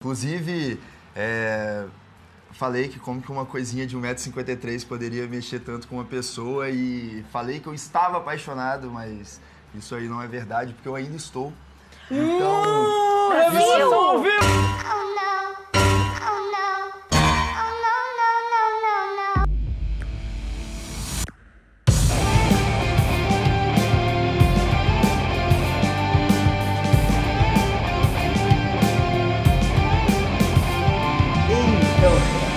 Inclusive, falei que como que uma coisinha de 1,53 m poderia mexer tanto com uma pessoa e falei que eu estava apaixonado, mas isso aí não é verdade, porque eu ainda estou. Então, Revelação ao vivo!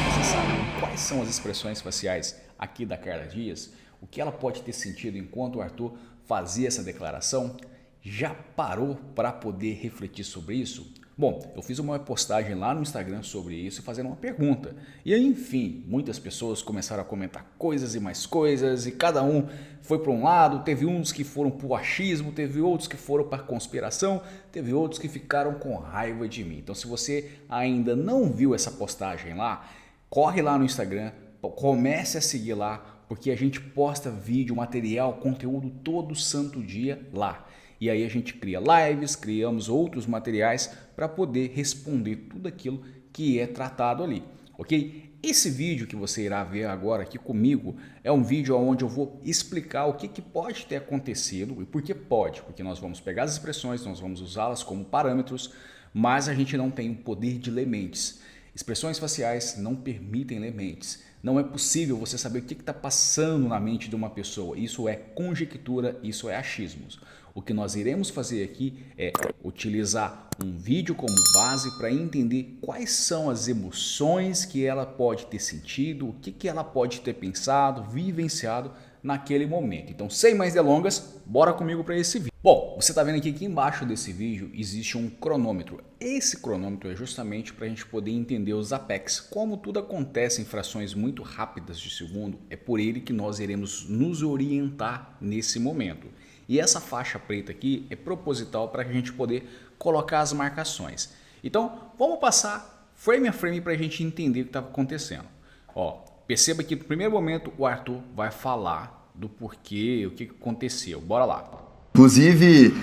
Você sabe quais são as expressões faciais aqui da Carla Dias? O que ela pode ter sentido enquanto o Arthur fazia essa declaração? Já parou para poder refletir sobre isso? Bom, eu fiz uma postagem lá no Instagram sobre isso fazendo uma pergunta. E aí, enfim, muitas pessoas começaram a comentar coisas e mais coisas e cada um foi para um lado. Teve uns que foram para o achismo, teve outros que foram para a conspiração, teve outros que ficaram com raiva de mim. Então, se você ainda não viu essa postagem lá, corre lá no Instagram, comece a seguir lá, porque a gente posta vídeo, material, conteúdo todo santo dia lá. E aí a gente cria lives, criamos outros materiais para poder responder tudo aquilo que é tratado ali, ok? Esse vídeo que você irá ver agora aqui comigo é um vídeo onde eu vou explicar o que pode ter acontecido e por que pode, porque nós vamos pegar as expressões, nós vamos usá-las como parâmetros, mas a gente não tem o poder de ler mentes. Expressões faciais não permitem ler mentes. Não é possível você saber o que está passando na mente de uma pessoa. Isso é conjectura, isso é achismos. O que nós iremos fazer aqui é utilizar um vídeo como base para entender quais são as emoções que ela pode ter sentido, o que ela pode ter pensado, vivenciado naquele momento. Então, sem mais delongas, bora comigo para esse vídeo. Bom, você está vendo aqui embaixo desse vídeo existe um cronômetro. Esse cronômetro é justamente para a gente poder entender os apex. Como tudo acontece em frações muito rápidas de segundo, é por ele que nós iremos nos orientar nesse momento. E essa faixa preta aqui é proposital para a gente poder colocar as marcações. Então, vamos passar frame a frame para a gente entender o que está acontecendo. Ó, perceba que no primeiro momento o Arthur vai falar do porquê, o que aconteceu. Bora lá. Inclusive,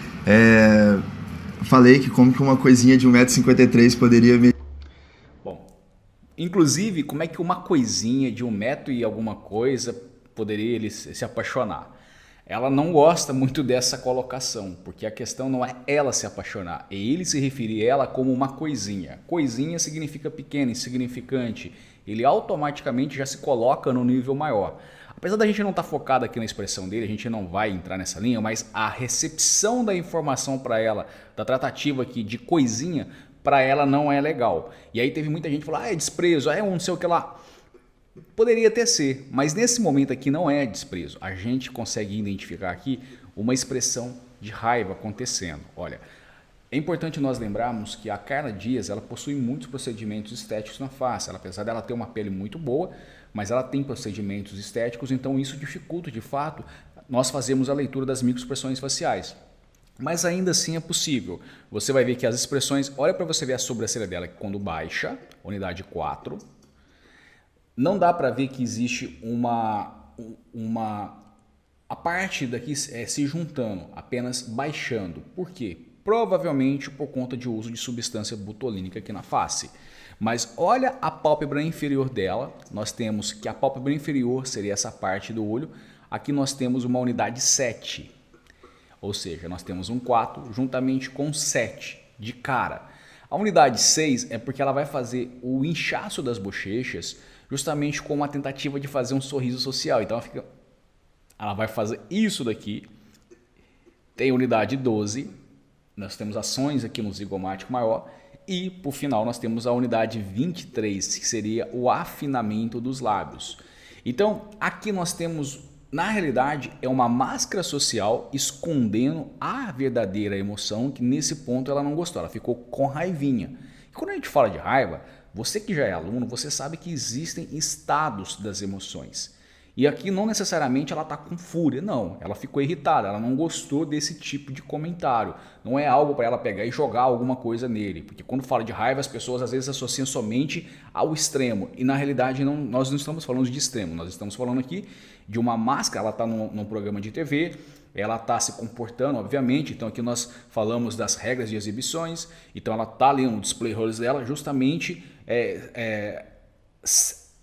falei que como que uma coisinha de 1,53 m poderia mexer. Bom, inclusive, como é que uma coisinha de 1 m e alguma coisa poderia ele se apaixonar? Ela não gosta muito dessa colocação, porque a questão não é ela se apaixonar, é ele se referir a ela como uma coisinha. Coisinha significa pequena, insignificante. Ele automaticamente já se coloca no nível maior. Apesar da gente não estar focado aqui na expressão dele, a gente não vai entrar nessa linha, mas a recepção da informação para ela, da tratativa aqui de coisinha, para ela não é legal. E aí teve muita gente que falou, é desprezo, é um não sei o que lá. Poderia até ser, mas nesse momento aqui não é desprezo. A gente consegue identificar aqui uma expressão de raiva acontecendo. Olha, é importante nós lembrarmos que a Carla Dias ela possui muitos procedimentos estéticos na face. Apesar dela ter uma pele muito boa, mas ela tem procedimentos estéticos, então isso dificulta de fato nós fazemos a leitura das microexpressões faciais. Mas ainda assim é possível. Você vai ver que as expressões, olha para você ver a sobrancelha dela que quando baixa, unidade 4, não dá para ver que existe a parte daqui se juntando, apenas baixando. Por quê? Provavelmente por conta de uso de substância botulínica aqui na face. Mas olha a pálpebra inferior dela, nós temos que a pálpebra inferior seria essa parte do olho, aqui nós temos uma unidade 7, ou seja, nós temos um 4 juntamente com 7 de cara. A unidade 6 é porque ela vai fazer o inchaço das bochechas justamente com uma tentativa de fazer um sorriso social. Então ela vai fazer isso daqui. Tem unidade 12, nós temos ações aqui no zigomático maior e por final nós temos a unidade 23, que seria o afinamento dos lábios. Então aqui nós temos, na realidade, é uma máscara social escondendo a verdadeira emoção, que nesse ponto ela não gostou, ela ficou com raivinha. E quando a gente fala de raiva, você que já é aluno, você sabe que existem estados das emoções. E aqui não necessariamente ela está com fúria, não. Ela ficou irritada, ela não gostou desse tipo de comentário. Não é algo para ela pegar e jogar alguma coisa nele. Porque quando fala de raiva, as pessoas às vezes associam somente ao extremo. E na realidade nós não estamos falando de extremo, nós estamos falando aqui de uma máscara, ela está num programa de TV, ela está se comportando, obviamente. Então aqui nós falamos das regras de exibições. Então ela está ali no display roles dela justamente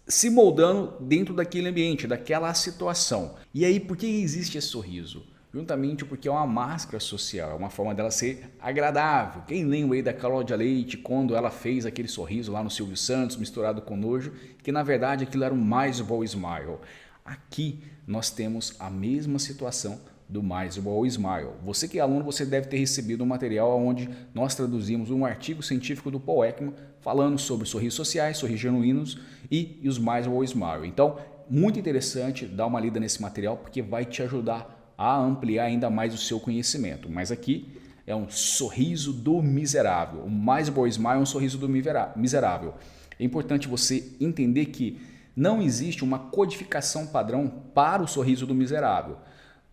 se moldando dentro daquele ambiente, daquela situação. E aí por que existe esse sorriso? Juntamente porque é uma máscara social, é uma forma dela ser agradável. Quem lembra aí da Cláudia Leite quando ela fez aquele sorriso lá no Silvio Santos misturado com nojo, que na verdade aquilo era o Mais Ball Smile. Aqui nós temos a mesma situação do Mais Ball Smile. Você que é aluno, você deve ter recebido um material onde nós traduzimos um artigo científico do Paul Ekman falando sobre sorrisos sociais, sorrisos genuínos e os Mais Ball Smile. Então, muito interessante dar uma lida nesse material porque vai te ajudar a ampliar ainda mais o seu conhecimento. Mas aqui é um sorriso do miserável. O Mais Ball Smile é um sorriso do miserável. É importante você entender que não existe uma codificação padrão para o sorriso do miserável.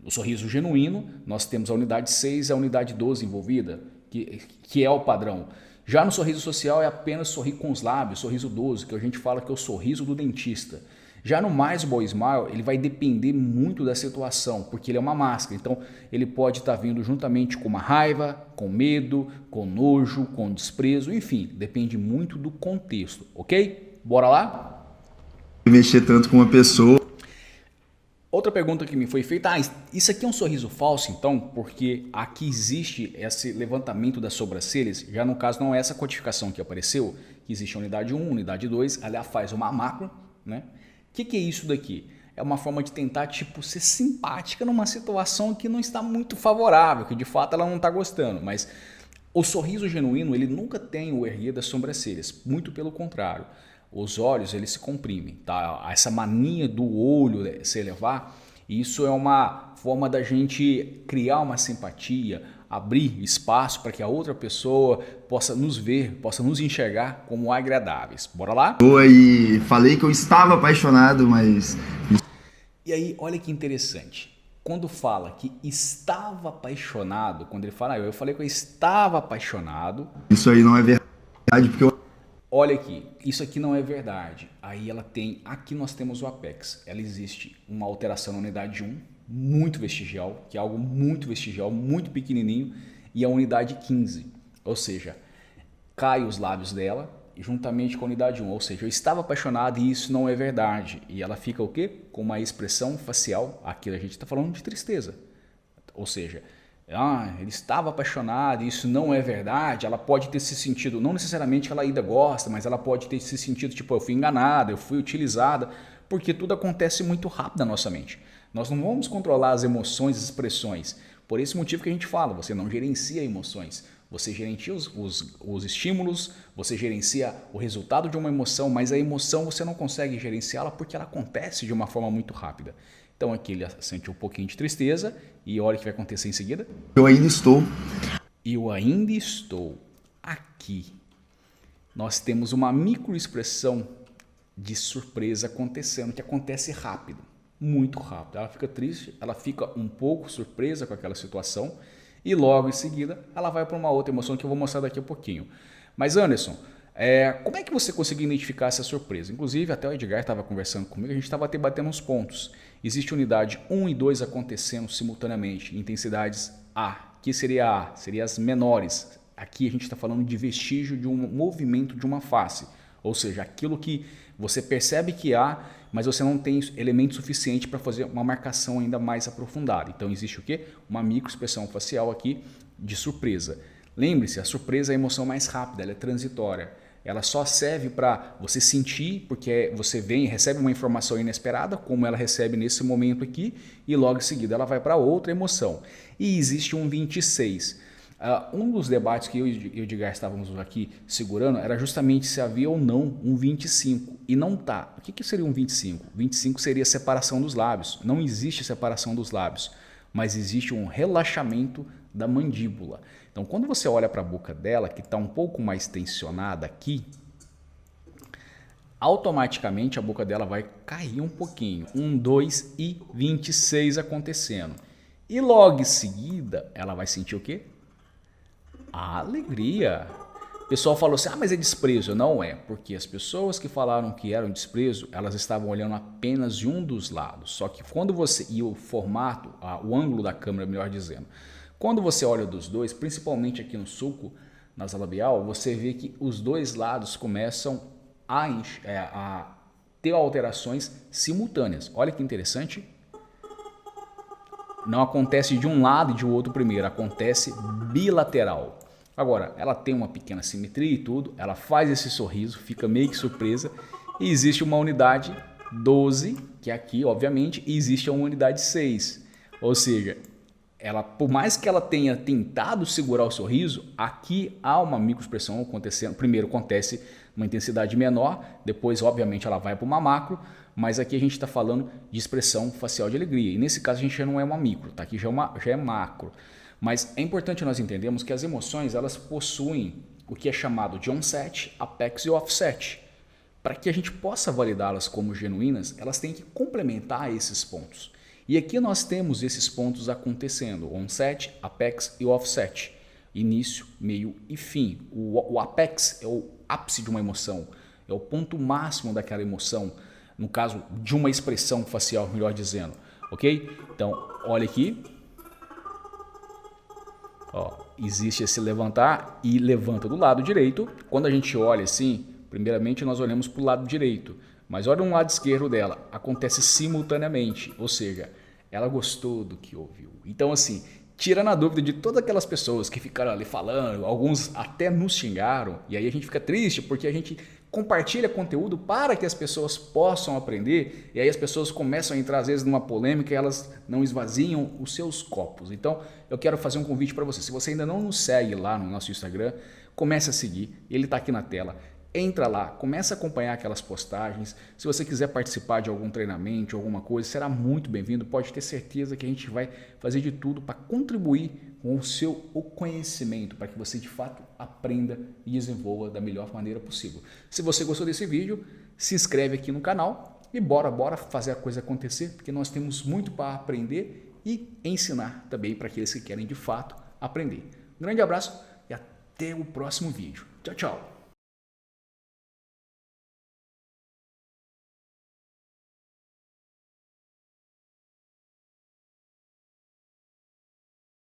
O sorriso genuíno, nós temos a unidade 6 e a unidade 12 envolvida, que é o padrão. Já no sorriso social é apenas sorrir com os lábios, sorriso 12, que a gente fala que é o sorriso do dentista. Já no Mais Ball Smile, ele vai depender muito da situação, porque ele é uma máscara. Então, ele pode estar vindo juntamente com uma raiva, com medo, com nojo, com desprezo, enfim, depende muito do contexto, ok? Bora lá? Mexer tanto com uma pessoa. Outra pergunta que me foi feita, isso aqui é um sorriso falso então? Porque aqui existe esse levantamento das sobrancelhas, já no caso não é essa codificação que apareceu, que existe a unidade 1, unidade 2, aliás faz uma macro, né? O que é isso daqui? É uma forma de tentar ser simpática numa situação que não está muito favorável, que de fato ela não está gostando, mas o sorriso genuíno ele nunca tem o erguer das sobrancelhas, muito pelo contrário. Os olhos eles se comprimem, tá? Essa mania do olho se elevar, isso é uma forma da gente criar uma simpatia, abrir espaço para que a outra pessoa possa nos ver, possa nos enxergar como agradáveis. Bora lá? E falei que eu estava apaixonado, mas... E aí, olha que interessante. Quando fala que estava apaixonado, quando ele fala, eu falei que eu estava apaixonado... Isso aí não é verdade, porque eu... Olha aqui, isso aqui não é verdade. Aí ela tem, aqui nós temos o apex. Ela existe uma alteração na unidade 1, muito vestigial, que é algo muito vestigial, muito pequenininho, e a unidade 15. Ou seja, cai os lábios dela juntamente com a unidade 1. Ou seja, eu estava apaixonado e isso não é verdade. E ela fica o quê? Com uma expressão facial, aqui a gente está falando de tristeza. Ou seja... ele estava apaixonado, isso não é verdade. Ela pode ter se sentido, não necessariamente que ela ainda gosta, mas ela pode ter se sentido tipo, eu fui enganada, eu fui utilizada, porque tudo acontece muito rápido na nossa mente. Nós não vamos controlar as emoções, as expressões. Por esse motivo que a gente fala, você não gerencia emoções. Você gerencia os estímulos, você gerencia o resultado de uma emoção, mas a emoção você não consegue gerenciá-la porque ela acontece de uma forma muito rápida. Então aqui ele sente um pouquinho de tristeza e olha o que vai acontecer em seguida. Eu ainda estou. Eu ainda estou. Aqui nós temos uma microexpressão de surpresa acontecendo, que acontece rápido, muito rápido. Ela fica triste, ela fica um pouco surpresa com aquela situação e logo em seguida ela vai para uma outra emoção que eu vou mostrar daqui a pouquinho. Mas Anderson, como é que você conseguiu identificar essa surpresa? Inclusive, até o Edgar estava conversando comigo, a gente estava debatendo uns pontos. Existe unidade 1 e 2 acontecendo simultaneamente, intensidades A, que seria A, seriam as menores. Aqui a gente está falando de vestígio de um movimento de uma face, ou seja, aquilo que você percebe que há, mas você não tem elemento suficiente para fazer uma marcação ainda mais aprofundada. Então existe o quê? Uma microexpressão facial aqui de surpresa. Lembre-se, a surpresa é a emoção mais rápida, ela é transitória. Ela só serve para você sentir, porque você vem e recebe uma informação inesperada, como ela recebe nesse momento aqui, e logo em seguida ela vai para outra emoção. E existe um 26. Um dos debates que eu e o Edgar estávamos aqui segurando era justamente se havia ou não um 25. E não tá. O que seria um 25? 25 seria a separação dos lábios. Não existe separação dos lábios, mas existe um relaxamento da mandíbula. Então, quando você olha para a boca dela, que está um pouco mais tensionada aqui, automaticamente a boca dela vai cair um pouquinho. 1, 2 e 26 acontecendo. E logo em seguida, ela vai sentir o quê? A alegria. O pessoal falou assim, mas é desprezo. Não é, porque as pessoas que falaram que eram desprezo, elas estavam olhando apenas de um dos lados. Só que quando você, e o formato, o ângulo da câmera, melhor dizendo, quando você olha dos dois, principalmente aqui no sulco nasolabial, você vê que os dois lados começam a ter alterações simultâneas. Olha que interessante. Não acontece de um lado e de outro primeiro, acontece bilateral. Agora, ela tem uma pequena simetria e tudo, ela faz esse sorriso, fica meio que surpresa. E existe uma unidade 12, que é aqui, obviamente, e existe uma unidade 6. Ou seja, ela, por mais que ela tenha tentado segurar o sorriso, aqui há uma microexpressão acontecendo. Primeiro acontece uma intensidade menor, depois, obviamente, ela vai para uma macro, mas aqui a gente está falando de expressão facial de alegria. E nesse caso a gente já não é uma micro, tá? Aqui já é macro. Mas é importante nós entendermos que as emoções elas possuem o que é chamado de onset, apex e offset. Para que a gente possa validá-las como genuínas, elas têm que complementar esses pontos. E aqui nós temos esses pontos acontecendo, onset, apex e offset. Início, meio e fim. O apex é o ápice de uma emoção, é o ponto máximo daquela emoção, no caso de uma expressão facial, melhor dizendo, ok? Então, olha aqui. Ó, existe esse levantar e levanta do lado direito. Quando a gente olha assim, primeiramente nós olhamos para o lado direito, mas olha no lado esquerdo dela, acontece simultaneamente, ou seja, ela gostou do que ouviu. Então assim, tirando a dúvida de todas aquelas pessoas que ficaram ali falando, alguns até nos xingaram, e aí a gente fica triste porque a gente compartilha conteúdo para que as pessoas possam aprender, e aí as pessoas começam a entrar às vezes numa polêmica e elas não esvaziam os seus copos. Então eu quero fazer um convite para você. Se você ainda não nos segue lá no nosso Instagram, comece a seguir, ele está aqui na tela. Entra lá, começa a acompanhar aquelas postagens. Se você quiser participar de algum treinamento, alguma coisa, será muito bem-vindo. Pode ter certeza que a gente vai fazer de tudo para contribuir com o seu conhecimento, para que você de fato aprenda e desenvolva da melhor maneira possível. Se você gostou desse vídeo, se inscreve aqui no canal e bora fazer a coisa acontecer, porque nós temos muito para aprender e ensinar também para aqueles que querem de fato aprender. Um grande abraço e até o próximo vídeo. Tchau, tchau!